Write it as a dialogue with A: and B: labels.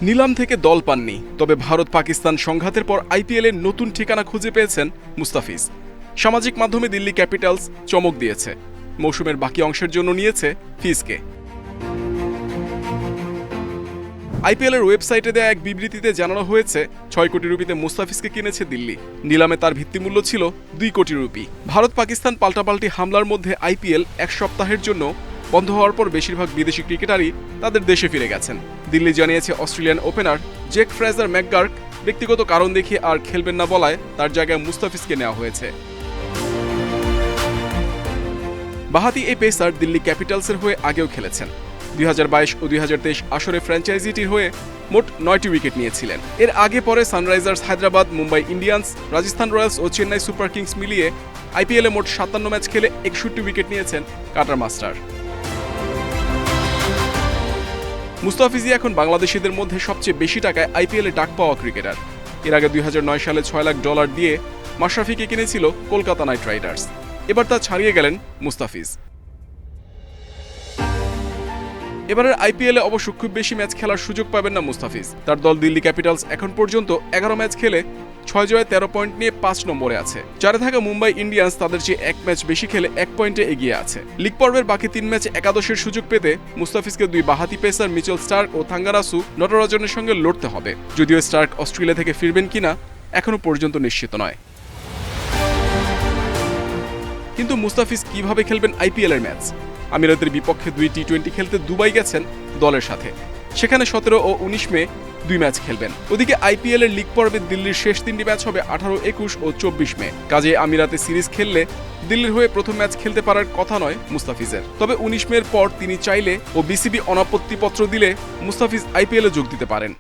A: নিলাম থেকে দল পাননি, তবে ভারত পাকিস্তান সংঘাতের পর আইপিএলের নতুন ঠিকানা খুঁজে পেয়েছেন মুস্তাফিজ। সামাজিক মাধ্যমে দিল্লি ক্যাপিটালস চমক দিয়েছে, মৌসুমের বাকি অংশের জন্য নিয়েছে ফিজকে। আইপিএলের ওয়েবসাইটে দেয়া এক বিবৃতিতে জানানো হয়েছে ৬ কোটি রুপিতে মুস্তাফিজকে কিনেছে দিল্লি। নিলামে তার ভিত্তিমূল্য ছিল ২ কোটি রুপি। ভারত পাকিস্তান পাল্টাপাল্টি হামলার মধ্যে আইপিএল এক সপ্তাহের জন্য বন্ধ হওয়ার পর বেশিরভাগ বিদেশি ক্রিকেটারই তাদের দেশে ফিরে গেছেন। দিল্লি জানিয়েছে Australian opener Jake Fraser McGurk ব্যক্তিগত কারণ দেখিয়ে আর খেলবেন না বলায় তার জায়গায় মুস্তাফিজকে নেওয়া হয়েছে। বাঁহাতি এই পেসার দিল্লি ক্যাপিটালসের হয়ে আগেও খেলেছেন। ২০২২ ও ২০২৩ আসরে ফ্র্যাঞ্চাইজিটির হয়ে মোট ৯টি উইকেট নিয়েছিলেন। এর আগে পরে Sunrisers Hyderabad, Mumbai Indians, Rajasthan Royals ও চেন্নাই সুপার কিংস মিলিয়ে আইপিএলে মোট ৫৭ ম্যাচ খেলে ৬১ উইকেট নিয়েছেন কাটার মাস্টার। মুস্তাফিজই এখন বাংলাদেশিদের মধ্যে সবচেয়ে বেশি টাকায় আইপিএলে ডাক পাওয়া ক্রিকেটার। এর আগে ২০০৯ সালে $৬ লাখ দিয়ে মাশরাফিকে কিনেছিল কলকাতা নাইট রাইডার্স। এবার তা ছাড়িয়ে গেলেন মুস্তাফিজ। এবারের আইপিএলে অবশ্য খুব বেশি ম্যাচ খেলার সুযোগ পাবেন না মুস্তাফিজ। তার দল দিল্লি ক্যাপিটালস এখন পর্যন্ত ১১ ম্যাচ খেলে ৬ জয়ে ১৩ পয়েন্ট নিয়ে ৫ নম্বরে আছে। ৪-এ থাকা মুম্বাই ইন্ডিয়ান্স তাদের চেয়ে ১ ম্যাচ বেশি খেলে ১ পয়েন্টে এগিয়ে আছে। লিগ পর্বের বাকি ৩ ম্যাচে একাদশের সুযোগ পেতে মুস্তাফিজকে দুই বাঁহাতি পেসার মিচেল স্টার্ক ও থাঙ্গারাসু নটরাজনের সঙ্গে লড়তে হবে। যদিও স্টার্ক অস্ট্রেলিয়া থেকে ফিরবেন কিনা এখনো পর্যন্ত নিশ্চিত নয়। কিন্তু মুস্তাফিজ কিভাবে খেলবেন আইপিএলের ম্যাচ? আমিরাতের বিপক্ষে ২ টি-২০ খেলতে দুবাই গেছেন দলের সাথে। সেখানে ১৭ ও ১৯ মে ২ ম্যাচ খেলবেন। ওদিকে আইপিএলের লিগ পর্বে দিল্লির শেষ ৩টি ম্যাচ হবে ১৮, ২১ ও ২৪ মে। কাজে আমিরাতে সিরিজ খেললে দিল্লির হয়ে প্রথম ম্যাচ খেলতে পারার কথা নয় মুস্তাফিজের। তবে ১৯ মের পর তিনি চাইলে ও বিসিবি অনাপত্তিপত্র দিলে মুস্তাফিজ আইপিএলে যোগ দিতে পারেন।